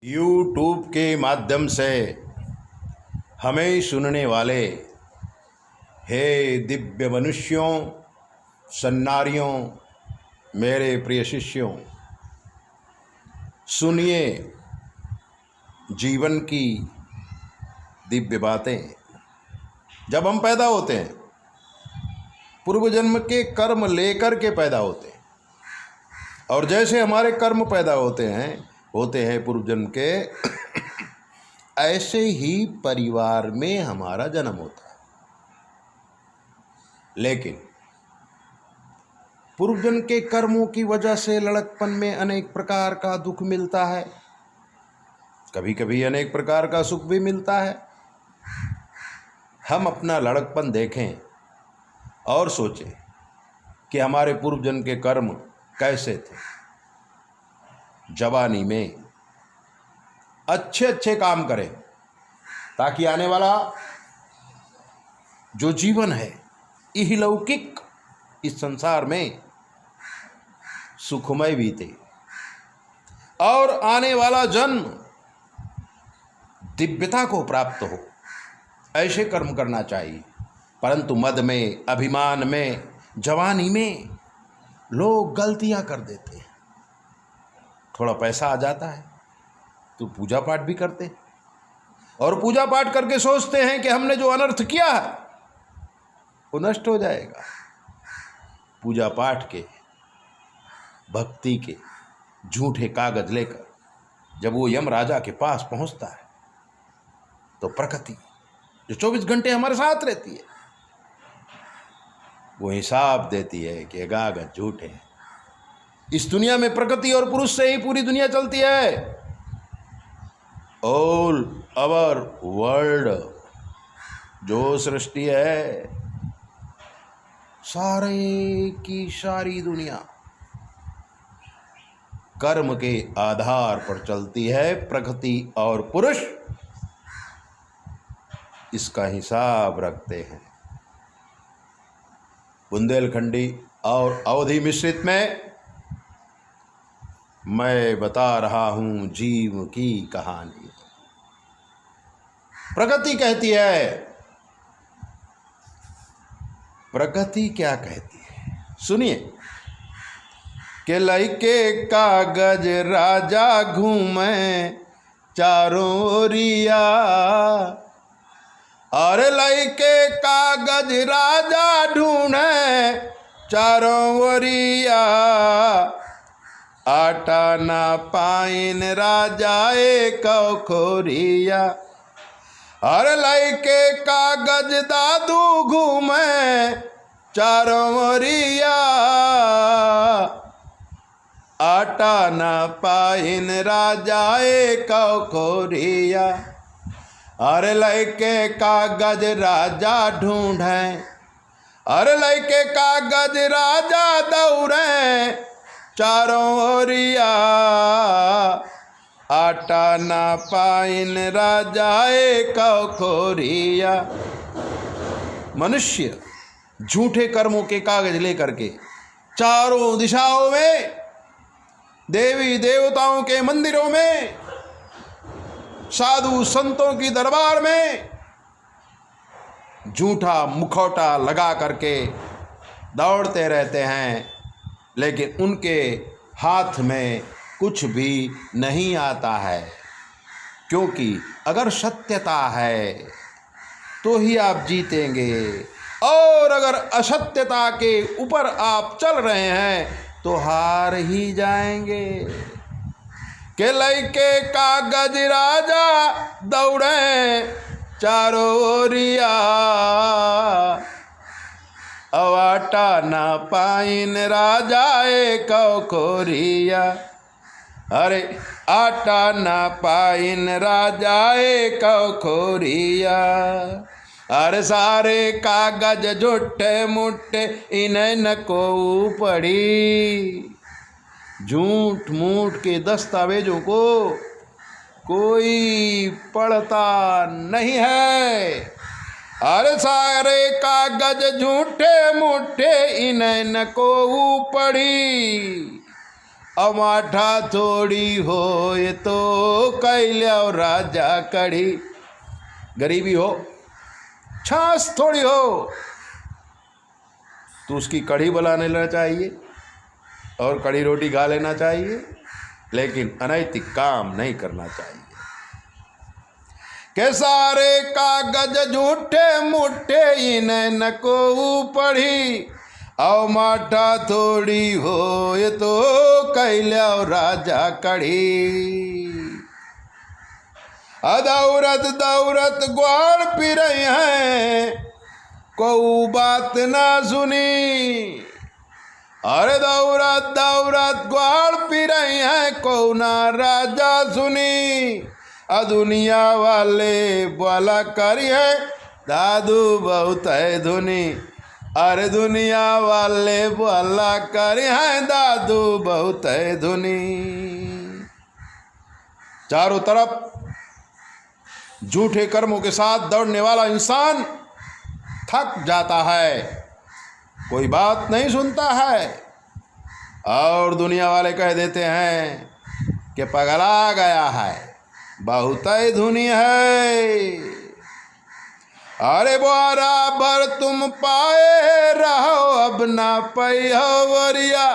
YouTube के माध्यम से हमें सुनने वाले हे दिव्य मनुष्यों, सन्नारियों, मेरे प्रिय शिष्यों, सुनिए जीवन की दिव्य बातें। जब हम पैदा होते हैं, पूर्व जन्म के कर्म लेकर के पैदा होते हैं, और जैसे हमारे कर्म पैदा होते हैं पूर्व जन्म के, ऐसे ही परिवार में हमारा जन्म होता है। लेकिन पूर्व जन्म के कर्मों की वजह से लड़कपन में अनेक प्रकार का दुख मिलता है, कभी कभी अनेक प्रकार का सुख भी मिलता है। हम अपना लड़कपन देखें और सोचें कि हमारे पूर्व जन्म के कर्म कैसे थे। जवानी में अच्छे अच्छे काम करें ताकि आने वाला जो जीवन है इहलौकिक, इस संसार में सुखमय बीते, और आने वाला जन्म दिव्यता को प्राप्त हो। ऐसे कर्म करना चाहिए। परंतु मद में, अभिमान में, जवानी में लोग गलतियां कर देते हैं। थोड़ा पैसा आ जाता है तो पूजा पाठ भी करते हैं, और पूजा पाठ करके सोचते हैं कि हमने जो अनर्थ किया है वो नष्ट हो जाएगा। पूजा पाठ के, भक्ति के झूठे कागज लेकर जब वो यम राजा के पास पहुंचता है तो प्रकृति जो 24 घंटे हमारे साथ रहती है वो हिसाब देती है कि कागज झूठे हैं। इस दुनिया में प्रकृति और पुरुष से ही पूरी दुनिया चलती है। ऑल अवर वर्ल्ड, जो सृष्टि है, सारे की सारी दुनिया कर्म के आधार पर चलती है। प्रकृति और पुरुष इसका हिसाब रखते हैं। बुंदेलखंडी और अवधी मिश्रित में मैं बता रहा हूं जीव की कहानी। प्रकृति कहती है, प्रकृति क्या कहती है सुनिए, कि लइके कागज राजा घूमे चारों ओरिया, और लइके कागज राजा ढूंढे चारों ओरिया, आटा ना पाइन राजा एक खोरिया, और लइके कागज दादू घूमे चारों ओरिया, आटा ना पाइन राजा एक खोरिया, अरे लइके कागज राजा ढूंढे, अरे लइके कागज राजा दौड़े चारों ओरिया, आटा ना पाइन राजा एक खोरिया। मनुष्य झूठे कर्मों के कागज लेकर के चारों दिशाओं में, देवी देवताओं के मंदिरों में, साधु संतों की दरबार में झूठा मुखौटा लगा करके दौड़ते रहते हैं, लेकिन उनके हाथ में कुछ भी नहीं आता है। क्योंकि अगर सत्यता है तो ही आप जीतेंगे, और अगर असत्यता के ऊपर आप चल रहे हैं तो हार ही जाएंगे। के लइके कागज राजा दौड़े चारों ओरिया, अवाटा ना पाइन राजा एक खोरिया, अरे आटा ना पाइन राजा एक खोरिया, अरे सारे कागज झूठे मुट्ठे इन्हें न को पड़ी। झूठ मूठ के दस्तावेजों को कोई पढ़ता नहीं है। अरे सारे कागज झूठे मूठे इन्हें न को पड़ी, अमाठा थोड़ी हो ये तो कैल्या राजा कढ़ी। गरीबी हो, छाछ थोड़ी हो तो उसकी कढ़ी बना लेना चाहिए और कढ़ी रोटी खा लेना चाहिए, लेकिन अनैतिक काम नहीं करना चाहिए। के सारे कागज झूठे मुठे इन्हें न को पढ़ी, औ माठा थोड़ी हो ये तो कैल्या राजा कढ़ी। दौरत दौरत ग्वाल फिर हैं को बात ना सुनी। अरे दौरत दौरत ग्वाल फिर हैं को ना राजा सुनी। दुनिया वाले बोला करी है दादू बहुत है धुनी। अरे दुनिया वाले बोला करी है दादू बहुत है धुनी। चारों तरफ झूठे कर्मों के साथ दौड़ने वाला इंसान थक जाता है, कोई बात नहीं सुनता है और दुनिया वाले कह देते हैं कि पगला गया है, बहुत ही धुनी है। अरे बराबर तुम पाए रहो अब ना पैहो वरिया।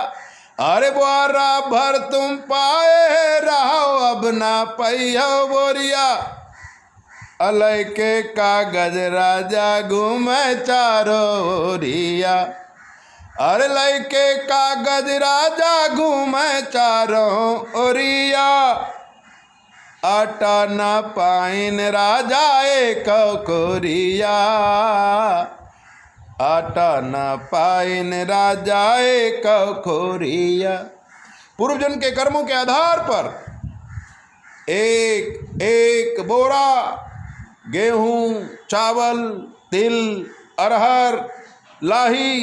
अरे बराबर तुम पाए रहो अब ना पैहो वरिया। अलय के कागज राजा घूमे चारों ओरिया। अरे लय के कागज राजा घूमे चारों ओरिया। आटा न पाइन राजा एक कोरिया। आटा न पाइन राजा एक कोरिया। पूर्वजन के कर्मों के आधार पर एक एक बोरा गेहूं, चावल, तिल, अरहर, लाही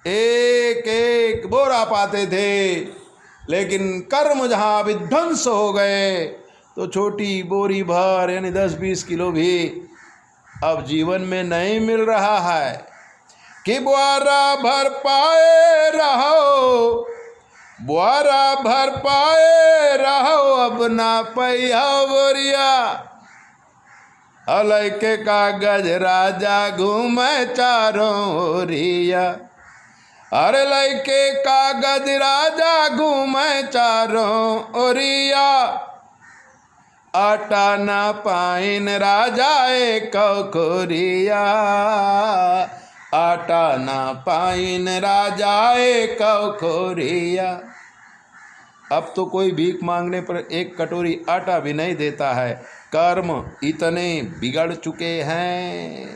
एक एक बोरा पाते थे, लेकिन कर्म जहाँ विध्वंस हो गए तो छोटी बोरी भर यानी 10-20 किलो भी अब जीवन में नहीं मिल रहा है। कि बुआरा भर पाए रहो, बुआरा भर पाए रहो अब ना पैया बोरिया। अलय के कागज राजा घूमे चारों ओरिया। अरे लय के कागज राजा घूमे चारों ओरिया। आटा न पाइन राजा एक कोरिया। आटा न पाइन राजा एक कोरिया। अब तो कोई भीख मांगने पर एक कटोरी आटा भी नहीं देता है, कर्म इतने बिगड़ चुके हैं।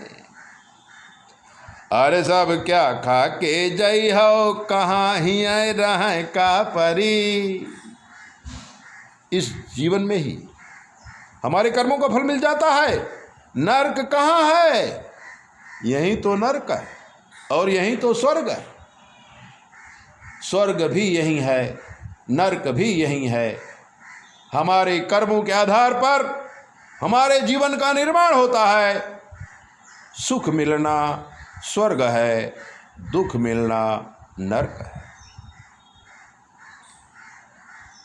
अरे सब क्या खा के जई हो कहाँ ही रहे का परी। इस जीवन में ही हमारे कर्मों का फल मिल जाता है। नर्क कहाँ है? यही तो नर्क है और यही तो स्वर्ग है। स्वर्ग भी यही है, नर्क भी यही है। हमारे कर्मों के आधार पर हमारे जीवन का निर्माण होता है। सुख मिलना स्वर्ग है, दुख मिलना नर्क है।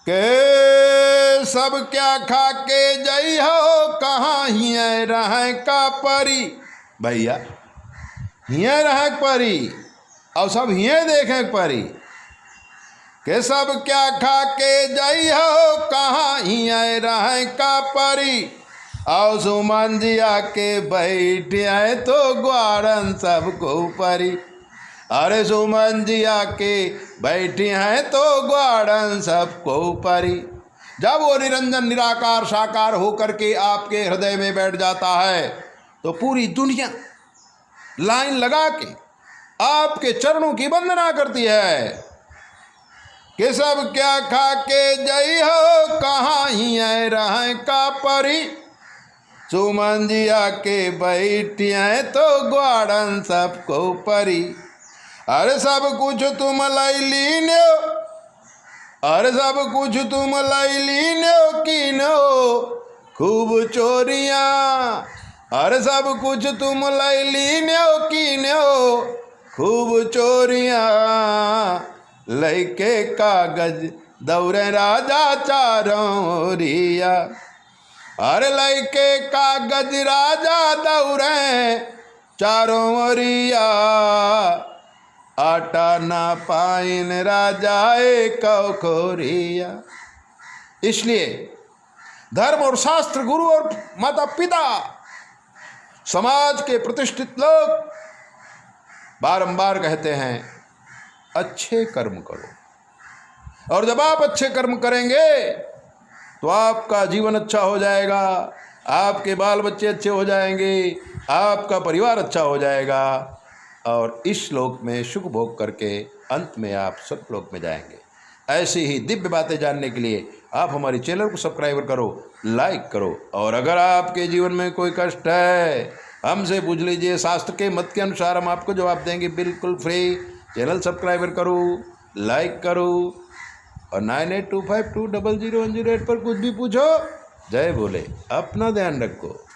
के सब क्या खा के जई हो कहाँ ही रहे का परी। भैया हिये रहे परी और सब हिये देखे परी। के सब क्या खा के जई हो कहाँ ही रहे का परी। और सुमन जी आके बैठे आए तो ग्वारन सबको परी। अरे सुमन जी आके बैठे हैं तो ग्वारन सबको परी। जब वो निरंजन निराकार साकार होकर के आपके हृदय में बैठ जाता है तो पूरी दुनिया लाइन लगा के आपके चरणों की वंदना करती है। कि सब क्या खा के जई हो कहाँ ही रहे का परी। सुमन जी आके बैठी हैं तो ग्वारन सबको परी। अरे सब कुछ तुम लाई लीनो, अरे सब कुछ तुम लाई लीनो कीनो खूब चोरियाँ। अरे सब कुछ तुम लाई लीनो कीनो खूब चोरियाँ। लैके कागज दौड़े राजा चारों रिया। हर लैके कागज राजा दौड़े चारों ओरिया। आटा ना पाइन राजा एक खोरिया। इसलिए धर्म और शास्त्र, गुरु और माता पिता, समाज के प्रतिष्ठित लोग बारंबार कहते हैं अच्छे कर्म करो। और जब आप अच्छे कर्म करेंगे तो आपका जीवन अच्छा हो जाएगा, आपके बाल बच्चे अच्छे हो जाएंगे, आपका परिवार अच्छा हो जाएगा और इस लोक में सुख भोग करके अंत में आप स्वर्गलोक में जाएंगे। ऐसी ही दिव्य बातें जानने के लिए आप हमारे चैनल को सब्सक्राइब करो, लाइक करो। और अगर आपके जीवन में कोई कष्ट है हमसे पूछ लीजिए, शास्त्र के मत के अनुसार हम आपको जवाब देंगे, बिल्कुल फ्री। चैनल सब्सक्राइब करो, लाइक करो और 9825200108 पर कुछ भी पूछो। जय बोले, अपना ध्यान रखो।